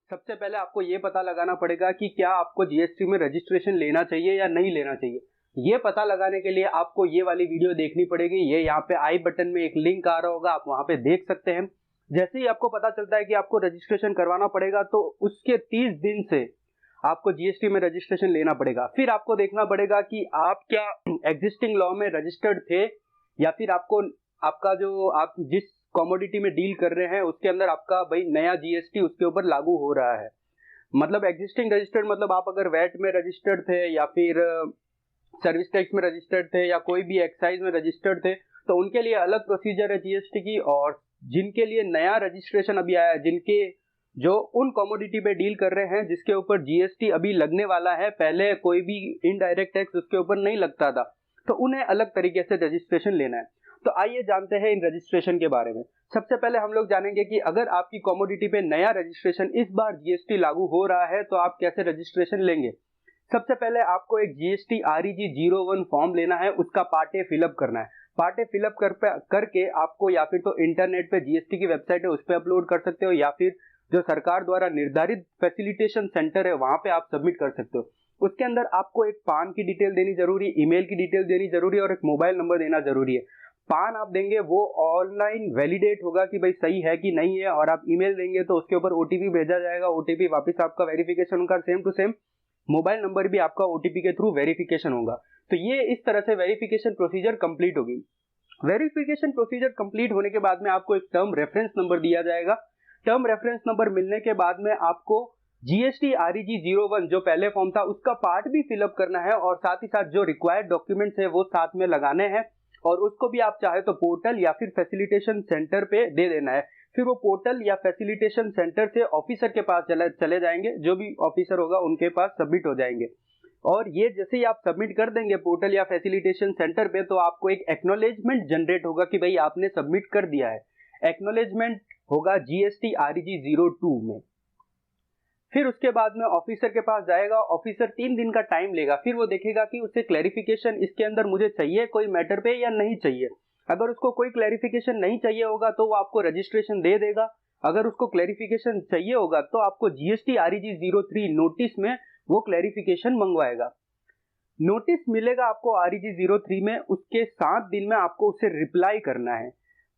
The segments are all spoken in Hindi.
सबसे पहले आपको ये पता लगाना पड़ेगा कि क्या आपको जीएसटी में रजिस्ट्रेशन लेना चाहिए या नहीं लेना चाहिए। ये पता लगाने के लिए आपको ये वाली वीडियो देखनी पड़ेगी। ये यहाँ पे आई बटन में एक लिंक आ रहा होगा, आप वहां पे देख सकते हैं। जैसे ही आपको पता चलता है कि आपको रजिस्ट्रेशन करवाना पड़ेगा तो उसके 30 दिन से आपको जीएसटी में रजिस्ट्रेशन लेना पड़ेगा। फिर आपको देखना पड़ेगा कि आप क्या एग्जिस्टिंग लॉ में रजिस्टर्ड थे या फिर आपको आपका जो आप जिस कमोडिटी में डील कर रहे हैं उसके अंदर आपका भाई नया जीएसटी उसके ऊपर लागू हो रहा है। मतलब एग्जिस्टिंग रजिस्टर्ड मतलब आप अगर वैट में रजिस्टर्ड थे या फिर सर्विस टैक्स में रजिस्टर्ड थे या कोई भी एक्साइज में रजिस्टर्ड थे तो उनके लिए अलग प्रोसीजर है जीएसटी की। और जिनके लिए नया रजिस्ट्रेशन अभी आया है, जिनके जो उन कमोडिटी पे डील कर रहे हैं जिसके ऊपर जीएसटी अभी लगने वाला है, पहले कोई भी इनडायरेक्ट टैक्स उसके ऊपर नहीं लगता था, तो उन्हें अलग तरीके से रजिस्ट्रेशन लेना है। तो आइए जानते हैं इन रजिस्ट्रेशन के बारे में। सबसे पहले हम लोग जानेंगे कि अगर आपकी कमोडिटी पे नया रजिस्ट्रेशन इस बार जीएसटी लागू हो रहा है तो आप कैसे रजिस्ट्रेशन लेंगे। सबसे पहले आपको एक जीएसटी REG 01 फॉर्म लेना है, उसका पार्ट ए फिलअप करना है। पार्ट ए फिलअप करके आपको या फिर तो इंटरनेट पे जीएसटी की वेबसाइट है उस पर अपलोड कर सकते हो या फिर जो सरकार द्वारा निर्धारित फैसिलिटेशन सेंटर है वहां पे आप सबमिट कर सकते हो। उसके अंदर आपको एक पान की डिटेल देनी जरूरी, ईमेल की डिटेल देनी जरूरी और एक मोबाइल नंबर देना जरूरी है। पान आप देंगे वो ऑनलाइन वैलिडेट होगा कि भाई सही है कि नहीं है, और आप ईमेल देंगे तो उसके ऊपर ओटीपी भेजा जाएगा, ओटीपी वापस आपका वेरिफिकेशन होगा, same to same mobile number भी आपका ओटीपी के थ्रू वेरिफिकेशन होगा। तो ये इस तरह से वेरिफिकेशन प्रोसीजर कंप्लीट होगी। वेरिफिकेशन प्रोसीजर कंप्लीट होने के बाद में आपको एक टर्म रेफरेंस नंबर दिया जाएगा। टर्म रेफरेंस नंबर मिलने के बाद में आपको जीएसटी REG 01 जो पहले फॉर्म था उसका पार्ट भी फिलअप करना है और साथ ही साथ जो रिक्वायर्ड डॉक्यूमेंट्स है वो साथ में लगाने हैं, और उसको भी आप चाहे तो पोर्टल या फिर फैसिलिटेशन सेंटर पे दे देना है। फिर वो पोर्टल या फैसिलिटेशन सेंटर से ऑफिसर के पास चले जाएंगे, जो भी ऑफिसर होगा उनके पास सबमिट हो जाएंगे। और ये जैसे ही आप सबमिट कर देंगे पोर्टल या फैसिलिटेशन सेंटर पे तो आपको एक एक्नॉलेजमेंट जनरेट होगा कि भाई आपने सबमिट कर दिया है। एक्नॉलेजमेंट होगा जीएसटी REG 02 में। फिर उसके बाद में ऑफिसर के पास जाएगा, ऑफिसर 3 दिन का टाइम लेगा, फिर वो देखेगा कि उसे क्लैरिफिकेशन इसके अंदर मुझे चाहिए कोई मैटर पे या नहीं चाहिए। अगर उसको कोई क्लैरिफिकेशन नहीं चाहिए होगा तो वो आपको रजिस्ट्रेशन दे देगा। अगर उसको क्लैरिफिकेशन चाहिए होगा तो आपको जीएसटी REG 03 नोटिस में वो क्लैरिफिकेशन मंगवाएगा। नोटिस मिलेगा आपको REG 03 में, उसके 7 दिन में आपको उसे रिप्लाई करना है।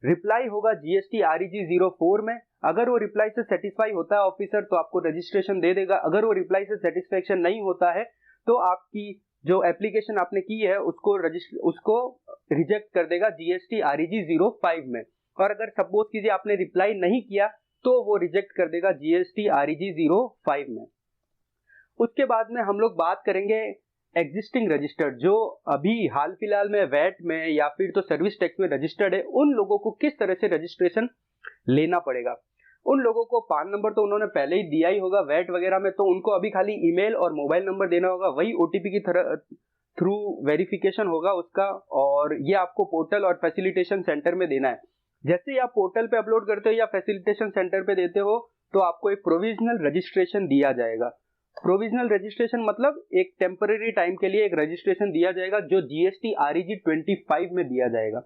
रिप्लाई होगा जीएसटी REG 04 में। अगर वो रिप्लाई से सेटिस्फाई होता है ऑफिसर तो आपको रजिस्ट्रेशन दे देगा। अगर वो रिप्लाई से सेटिस्फेक्शन नहीं होता है तो आपकी जो एप्लीकेशन आपने की है उसको रिजेक्ट कर देगा जीएसटी REG 05 में। और अगर सपोज कीजिए आपने रिप्लाई नहीं किया तो वो रिजेक्ट कर देगा जीएसटी REG 05 में। उसके बाद में हम लोग बात करेंगे एग्जिस्टिंग रजिस्टर्ड, जो अभी हाल फिलहाल में वैट में या फिर तो सर्विस टैक्स में रजिस्टर्ड है, उन लोगों को किस तरह से रजिस्ट्रेशन लेना पड़ेगा। उन लोगों को पान नंबर तो उन्होंने पहले ही दिया ही होगा वैट वगैरह में, तो उनको अभी खाली ईमेल और मोबाइल नंबर देना होगा, वही ओटीपी की थ्रू वेरिफिकेशन होगा उसका, और ये आपको पोर्टल और फैसिलिटेशन सेंटर में देना है। जैसे ही आप पोर्टल पे अपलोड करते हो या फैसिलिटेशन सेंटर पे देते हो तो आपको एक प्रोविजनल रजिस्ट्रेशन दिया जाएगा। प्रोविजनल रजिस्ट्रेशन मतलब एक टेम्पररी टाइम के लिए एक रजिस्ट्रेशन दिया जाएगा जो जीएसटी REG 25 में दिया जाएगा।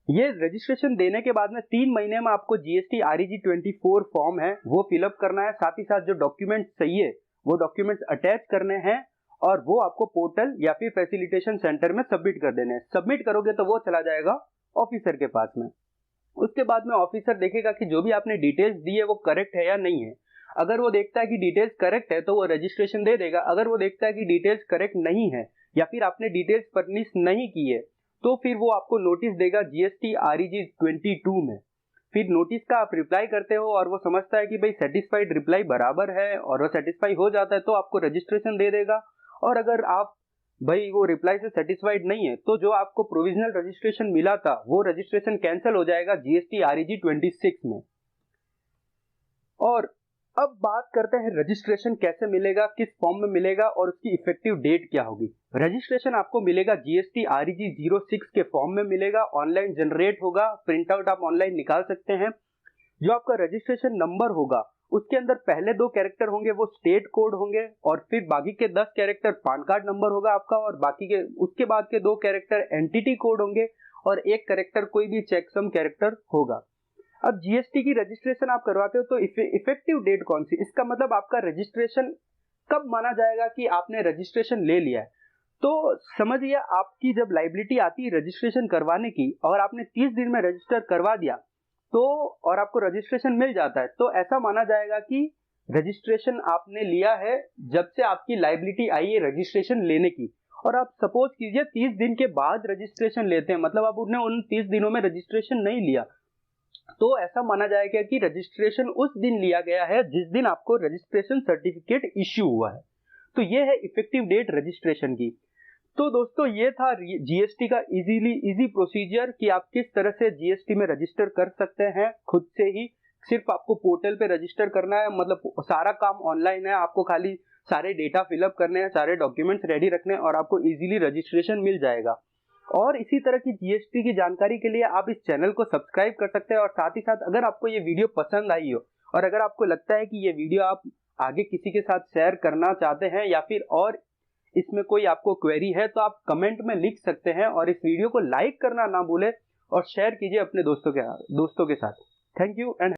ये रजिस्ट्रेशन देने के बाद में 3 महीने में आपको जीएसटी REG 24 फॉर्म है वो फिलअप करना है, साथ ही साथ जो डॉक्यूमेंट्स चाहिए वो डॉक्यूमेंट्स अटैच करने हैं और वो आपको पोर्टल या फिर फैसिलिटेशन सेंटर में सबमिट कर देने हैं। सबमिट करोगे तो वो चला जाएगा ऑफिसर के पास में। उसके बाद में ऑफिसर देखेगा कि जो भी आपने डिटेल्स दी है वो करेक्ट है या नहीं है। अगर वो देखता है कि डिटेल्स करेक्ट है तो वो रजिस्ट्रेशन दे देगा। अगर वो देखता है कि डिटेल्स करेक्ट नहीं है या फिर आपने डिटेल्स फर्निश नहीं की है तो फिर वो आपको नोटिस देगा जीएसटी REG 22 में। फिर नोटिस का आप रिप्लाई करते हो और वो समझता है कि भाई सेटिस्फाइड रिप्लाई बराबर है और वो सेटिस्फाई हो जाता है तो आपको रजिस्ट्रेशन दे देगा। और अगर आप भाई वो रिप्लाई से सेटिस्फाइड नहीं है तो जो आपको प्रोविजनल रजिस्ट्रेशन मिला था वो रजिस्ट्रेशन कैंसिल हो जाएगा जीएसटी REG 26 में। और अब बात करते हैं रजिस्ट्रेशन कैसे मिलेगा, किस फॉर्म में मिलेगा और उसकी इफेक्टिव डेट क्या होगी। रजिस्ट्रेशन आपको मिलेगा जीएसटी REG 06 के फॉर्म में मिलेगा, ऑनलाइन जनरेट होगा, प्रिंट आउट आप ऑनलाइन निकाल सकते हैं। जो आपका रजिस्ट्रेशन नंबर होगा उसके अंदर पहले 2 कैरेक्टर होंगे वो स्टेट कोड होंगे और फिर बाकी के 10 कैरेक्टर पान कार्ड नंबर होगा आपका, और बाकी के उसके बाद के 2 कैरेक्टर एंटिटी कोड होंगे और 1 कैरेक्टर कोई भी चेकसम कैरेक्टर होगा। अब जीएसटी की रजिस्ट्रेशन आप करवाते हो तो इफेक्टिव डेट कौन सी, इसका मतलब आपका रजिस्ट्रेशन कब माना जाएगा कि आपने रजिस्ट्रेशन ले लिया है। तो समझिए आपकी जब लाइबिलिटी आती है रजिस्ट्रेशन करवाने की और आपने 30 दिन में रजिस्टर करवा दिया तो और आपको रजिस्ट्रेशन मिल जाता है तो ऐसा माना जाएगा कि रजिस्ट्रेशन आपने लिया है जब से आपकी लाइबिलिटी आई है रजिस्ट्रेशन लेने की। और आप सपोज कीजिए 30 दिन के बाद रजिस्ट्रेशन लेते हैं, मतलब आप उन्हें उन 30 दिनों में रजिस्ट्रेशन नहीं लिया, तो ऐसा माना जाएगा कि रजिस्ट्रेशन उस दिन लिया गया है जिस दिन आपको रजिस्ट्रेशन सर्टिफिकेट इश्यू हुआ है। तो ये है इफेक्टिव डेट रजिस्ट्रेशन की। तो दोस्तों ये था जीएसटी का इजी प्रोसीजर कि आप किस तरह से जीएसटी में रजिस्टर कर सकते हैं खुद से ही। सिर्फ आपको पोर्टल पे रजिस्टर करना है, मतलब सारा काम ऑनलाइन है, आपको खाली सारे डेटा फिलअप करने हैं, सारे डॉक्यूमेंट्स रेडी रखने हैं और आपको इजीली रजिस्ट्रेशन मिल जाएगा। और इसी तरह की जीएसटी की जानकारी के लिए आप इस चैनल को सब्सक्राइब कर सकते हैं। और साथ ही साथ अगर आपको ये वीडियो पसंद आई हो और अगर आपको लगता है कि ये वीडियो आप आगे किसी के साथ शेयर करना चाहते हैं या फिर और इसमें कोई आपको क्वेरी है तो आप कमेंट में लिख सकते हैं। और इस वीडियो को लाइक करना ना भूलें और शेयर कीजिए अपने दोस्तों के साथ। Thank you and